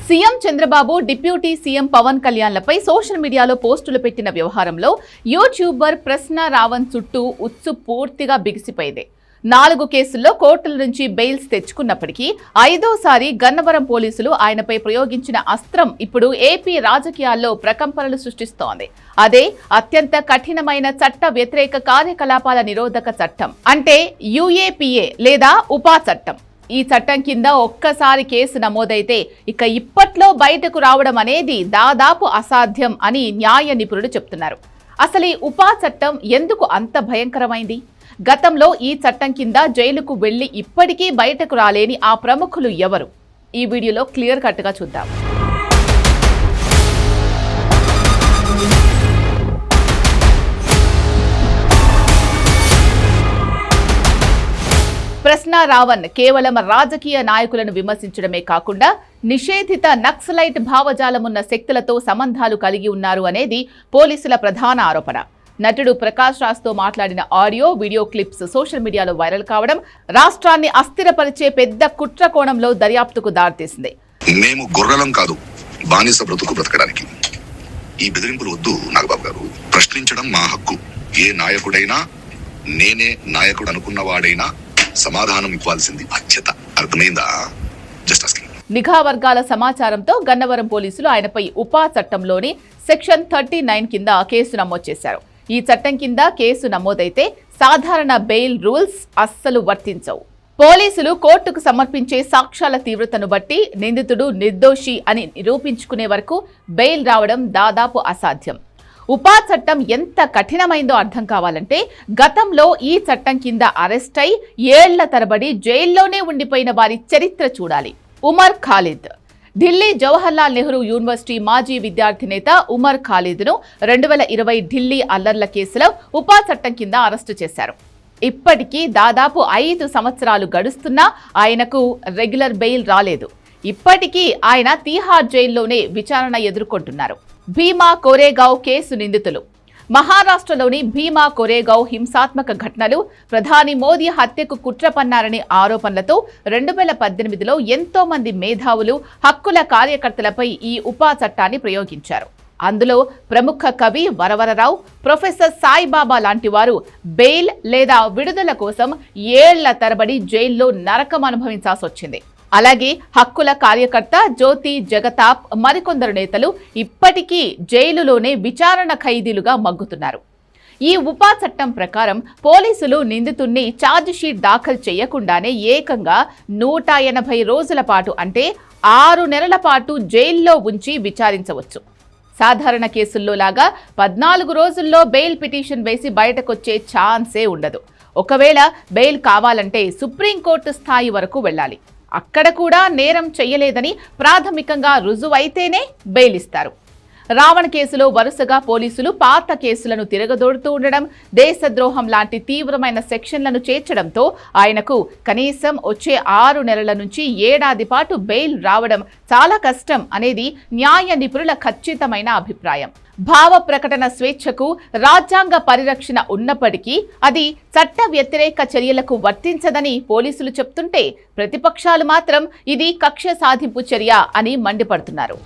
CM Chandrababu deputy CM Pawan కళ్యాణ్లపై social మీడియాలో పోస్టులు పెట్టిన వ్యవహారంలో యూట్యూబర్ ప్రశ్న రావణ్ చుట్టూ ఉత్సు పూర్తిగా బిగిసిపోయింది. 4 కేసుల్లో కోర్టుల నుంచి బెయిల్స్ తెచ్చుకున్నప్పటికీ 5వసారి గన్నవరం పోలీసులు ఆయనపై ప్రయోగించిన అస్త్రం ఇప్పుడు ఏపీ రాజకీయాల్లో ప్రకంపనలు సృష్టిస్తోంది. అదే అత్యంత కఠినమైన చట్ట వ్యతిరేక కార్యకలాపాల నిరోధక చట్టం, అంటే యూఏపీఏ లేదా ఉపా చట్టం. ఈ చట్టం కింద ఒక్కసారి కేసు నమోదైతే ఇక ఇప్పట్లో బయటకు రావడం అనేది దాదాపు అసాధ్యం అని న్యాయ నిపుణులు చెప్తున్నారు. అసలు ఈ ఉపా చట్టం ఎందుకు అంత భయంకరమైంది? గతంలో ఈ చట్టం కింద జైలుకు వెళ్లి ఇప్పటికీ బయటకు రాలేని ఆ ప్రముఖులు ఎవరు? ఈ వీడియోలో క్లియర్ కట్గా చూద్దాం. ప్రశ్న రావణ్ కేవలం రాజకీయ నాయకులను విమర్శించడమే కాకుండా నిషేధిత నక్సలైట్ భావజాలమున్న శక్తులతో సంబంధాలు కలిగి ఉన్నారు అనేది పోలీసుల ప్రధాన ఆరోపణ. నటుడు ప్రకాష్ రాజ్తో మాట్లాడిన ఆడియో, వీడియో క్లిప్స్ సోషల్ మీడియాలో వైరల్ కావడం రాష్ట్రాన్ని అస్థిరపరిచే పెద్ద కుట్ర కోణంలో దర్యాప్తుకు దారితీసింది. మేము గొర్రెలం కాదు, బానిస బ్రతుకు బ్రతకడానికి. ఈ బెదిరింపులు వద్దు నాగబాబు గారు. ప్రశ్నించడం మా హక్కు. ఏ నాయకుడైనా, నేనే నాయకుడు అనుకున్నవాడైనా సమాధానం ఇవ్వాల్సింది బాధ్యత. అర్థమైందా? Just asking. నిఘా వర్గాల సమాచారంతో గన్నవరం పోలీసులు ఆయనపై ఉపా చట్టంలోని సెక్షన్ 39 కింద కేసు నమోదు చేశారు. ఈ చట్టం కింద కేసు నమోదైతే సాధారణ బెయిల్ రూల్స్ అస్సలు వర్తించవు. పోలీసులు కోర్టుకు సమర్పించే సాక్ష్యాల తీవ్రతను బట్టి నిందితుడు నిర్దోషి అని నిరూపించుకునే వరకు బెయిల్ రావడం దాదాపు అసాధ్యం. ఉపా చట్టం ఎంత కఠినమైందో అర్థం కావాలంటే గతంలో ఈ చట్టం కింద అరెస్ట్ అయి 7 ఏళ్ల తరబడి జైల్లోనే ఉండిపోయిన వారి చరిత్ర చూడాలి. ఉమర్ ఖాలిద్. ఢిల్లీ జవహర్లాల్ నెహ్రూ యూనివర్సిటీ మాజీ విద్యార్థి నేత ఉమర్ ఖాలిద్ను 2020 ఢిల్లీ అల్లర్ల కేసులో ఉపా చట్టం కింద అరెస్టు చేశారు. ఇప్పటికీ దాదాపు 5 సంవత్సరాలు గడుస్తున్నా ఆయనకు రెగ్యులర్ బెయిల్ రాలేదు. ఇప్పటికీ ఆయన తీహార్ జైల్లోనే విచారణ ఎదుర్కొంటున్నారు. భీమా కోరేగావ్ కేసు నిందితులు. మహారాష్ట్రలోని భీమా కోరేగావ్ హింసాత్మక ఘటనలు, ప్రధాని మోదీ హత్యకు కుట్ర పన్నారనే ఆరోపణలతో 2018లో ఎంతో మంది మేధావులు, హక్కుల కార్యకర్తలపై ఈ ఉపా చట్టాన్ని ప్రయోగించారు. అందులో ప్రముఖ కవి వరవరరావు, ప్రొఫెసర్ సాయిబాబా లాంటి వారు బెయిల్ లేదా విడుదల కోసం 7 ఏళ్ల తరబడి జైల్లో నరకం అనుభవించాల్సి వచ్చింది. అలాగే హక్కుల కార్యకర్త జ్యోతి జగతాప్, మరికొందరు నేతలు ఇప్పటికీ జైలులోనే విచారణ ఖైదీలుగా మగ్గుతున్నారు. ఈ ఉపా చట్టం ప్రకారం పోలీసులు నిందితుణ్ణి ఛార్జిషీట్ దాఖలు చేయకుండానే ఏకంగా 180 రోజుల పాటు, అంటే 6 నెలల పాటు జైల్లో ఉంచి విచారించవచ్చు. సాధారణ కేసుల్లో లాగా 14 రోజుల్లో బెయిల్ పిటిషన్ వేసి బయటకొచ్చే ఛాన్సే ఉండదు. ఒకవేళ బెయిల్ కావాలంటే సుప్రీంకోర్టు స్థాయి వరకు వెళ్ళాలి. అక్కడ కూడా నేరం చెయ్యలేదని ప్రాథమికంగా రుజువైతేనే బెయిల్ ఇస్తారు. రావణ్ కేసులో వరుసగా పోలీసులు పాత కేసులను తిరగదోడుతూ ఉండడం, దేశద్రోహం లాంటి తీవ్రమైన సెక్షన్లను చేర్చడంతో ఆయనకు కనీసం వచ్చే 6 నెలల నుంచి 1 ఏడాది పాటు బెయిల్ రావడం చాలా కష్టం అనేది న్యాయ నిపుణుల ఖచ్చితమైన అభిప్రాయం. భావ ప్రకటన స్వేచ్ఛకు రాజ్యాంగ పరిరక్షణ ఉన్నప్పటికీ అది చట్ట వ్యతిరేక చర్యలకు వర్తించదని పోలీసులు చెప్తుంటే ప్రతిపక్షాలు మాత్రం ఇది కక్ష సాధింపు చర్య అని మండిపడుతున్నారు.